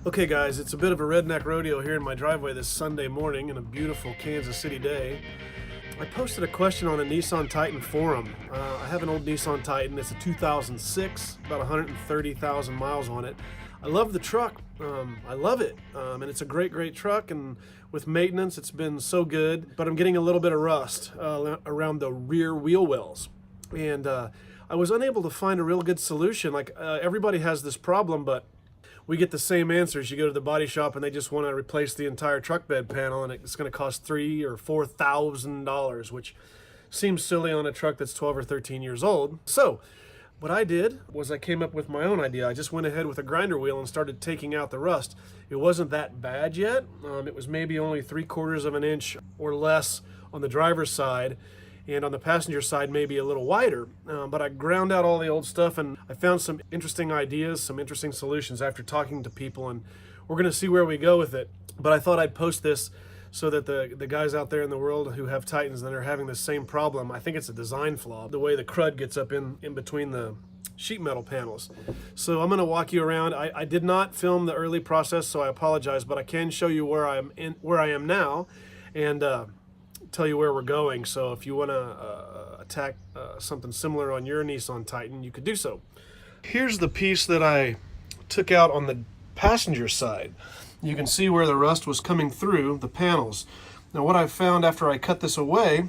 Okay guys, it's a bit of a redneck rodeo here in my driveway this Sunday morning in a beautiful Kansas City day. I posted a question on a Nissan Titan forum. I have an old Nissan Titan. It's a 2006, about 130,000 miles on it. I love the truck. I love it. And it's a great truck, and with maintenance it's been so good, but I'm getting a little bit of rust around the rear wheel wells. And I was unable to find a real good solution. Everybody has this problem, but we get the same answers. You go to the body shop and they just want to replace the entire truck bed panel, and it's going to cost $3,000 or $4,000, which seems silly on a truck that's 12 or 13 years old. So what I did was I came up with my own idea. I just went ahead with a grinder wheel and started taking out the rust. It wasn't that bad yet. It was maybe only 3/4 of an inch or less on the driver's side, and on the passenger side maybe a little wider. But I ground out all the old stuff, and I found some interesting ideas, some interesting solutions after talking to people, and we're going to see where we go with it. But I thought I'd post this so that the guys out there in the world who have Titans that are having the same problem, I think it's a design flaw, the way the crud gets up in between the sheet metal panels. So I'm going to walk you around. I did not film the early process, so I apologize, but I can show you where I am now, and tell you where we're going. So if you want to attack something similar on your Nissan Titan, you could do so. Here's the piece that I took out on the passenger side. You can see where the rust was coming through the panels. Now what I found after I cut this away,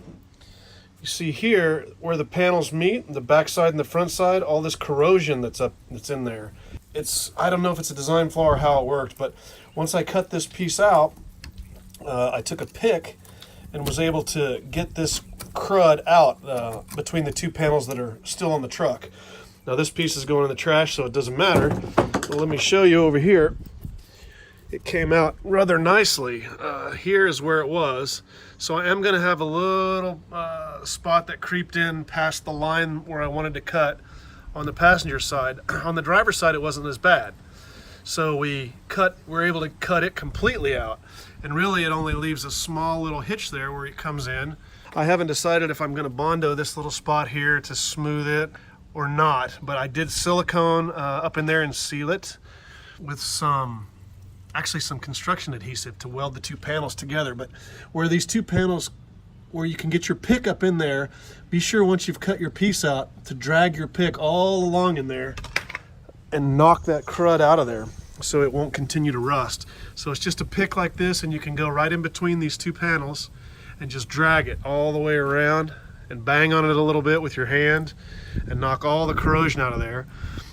you see here where the panels meet, the back side and the front side, all this corrosion that's in there. I don't know if it's a design flaw or how it worked, but once I cut this piece out, I took a pick and was able to get this crud out between the two panels that are still on the truck. Now this piece is going in the trash, so it doesn't matter. But let me show you over here. It came out rather nicely. Here is where it was. So I am going to have a little spot that creeped in past the line where I wanted to cut on the passenger side. On the driver's side, it wasn't as bad. So we're able to cut it completely out. And really it only leaves a small little hitch there where it comes in. I haven't decided if I'm going to Bondo this little spot here to smooth it or not, but I did silicone up in there and seal it with some construction adhesive to weld the two panels together. But where these two panels, where you can get your pick up in there, be sure once you've cut your piece out to drag your pick all along in there and knock that crud out of there so it won't continue to rust. So it's just a pick like this, and you can go right in between these two panels and just drag it all the way around and bang on it a little bit with your hand and knock all the corrosion out of there.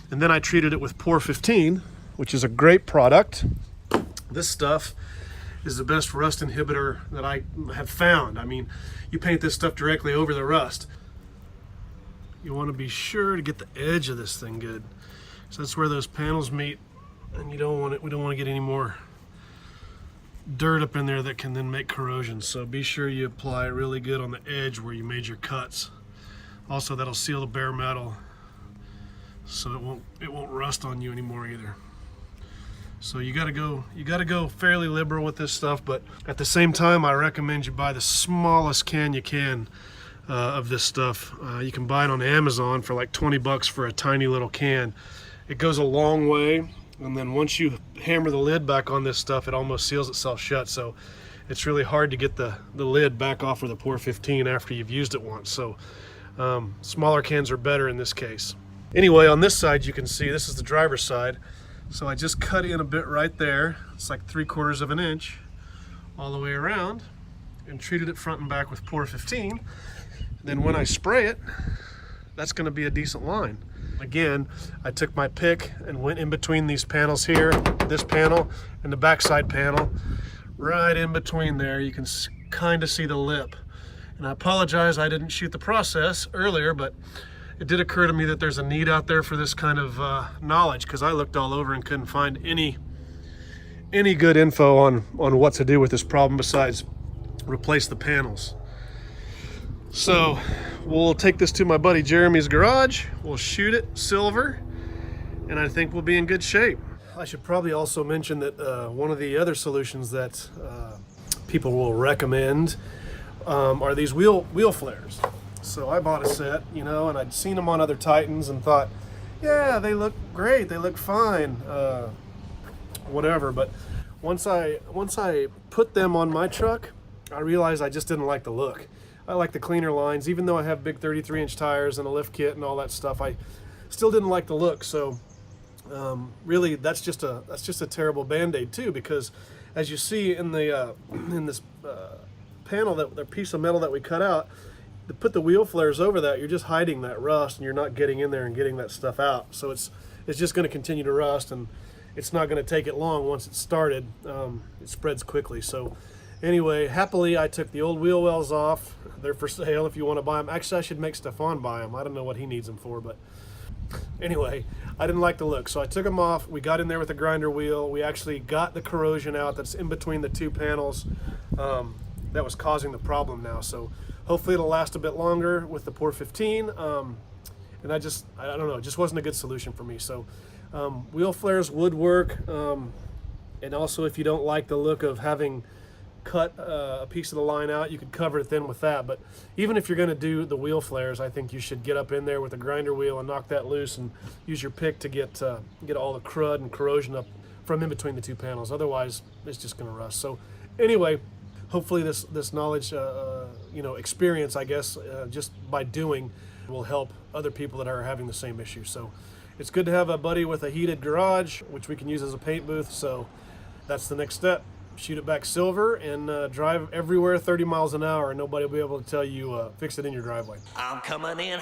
And then I treated it with Por 15, which is a great product. This stuff is the best rust inhibitor that I have found. I mean, you paint this stuff directly over the rust. You want to be sure to get the edge of this thing good. So that's where those panels meet, and we don't want to get any more dirt up in there that can then make corrosion. So be sure you apply really good on the edge where you made your cuts. Also, that'll seal the bare metal so it won't rust on you anymore either. So you gotta go fairly liberal with this stuff, but at the same time I recommend you buy the smallest can you can of this stuff. You can buy it on Amazon for like 20 bucks for a tiny little can. It goes a long way, and then once you hammer the lid back on this stuff, it almost seals itself shut. So it's really hard to get the lid back off of the Por 15 after you've used it once. So smaller cans are better in this case. Anyway, on this side you can see this is the driver's side. So I just cut in a bit right there. It's like 3/4 of an inch all the way around, and treated it front and back with Por 15. Then when I spray it, that's going to be a decent line. Again, I took my pick and went in between these panels here, this panel and the backside panel, right in between there. You can kind of see the lip. And I apologize I didn't shoot the process earlier, but it did occur to me that there's a need out there for this kind of knowledge, because I looked all over and couldn't find any good info on what to do with this problem besides replace the panels. So we'll take this to my buddy Jeremy's garage, we'll shoot it silver, and I think we'll be in good shape. I should probably also mention that one of the other solutions that people will recommend are these wheel flares. So I bought a set, and I'd seen them on other Titans and thought, yeah, they look great, they look fine. whatever. But once I put them on my truck, I realized I just didn't like the look. I like the cleaner lines, even though I have big 33-inch tires and a lift kit and all that stuff. I still didn't like the look. So really, that's just a terrible Band-Aid too, because as you see in the in this panel, that piece of metal that we cut out, to put the wheel flares over that, you're just hiding that rust, and you're not getting in there and getting that stuff out. So it's just going to continue to rust, and it's not going to take it long. Once it's started, it spreads quickly. So anyway, happily I took the old wheel wells off. They're for sale if you want to buy them. Actually, I should make Stefan buy them. I don't know what he needs them for, but anyway, I didn't like the look, so I took them off. We got in there with a grinder wheel. We actually got the corrosion out that's in between the two panels that was causing the problem now. So hopefully it'll last a bit longer with the Pour 15. And I don't know, it just wasn't a good solution for me. So wheel flares would work. And also, if you don't like the look of having cut a piece of the line out, you could cover it then with that. But even if you're going to do the wheel flares, I think you should get up in there with a grinder wheel and knock that loose and use your pick to get all the crud and corrosion up from in between the two panels. Otherwise, it's just going to rust. So anyway, hopefully this knowledge, experience, I guess, just by doing, will help other people that are having the same issue. So it's good to have a buddy with a heated garage, which we can use as a paint booth. So that's the next step. Shoot it back silver and drive everywhere 30 miles an hour, and nobody will be able to tell you fix it in your driveway. I'm coming in.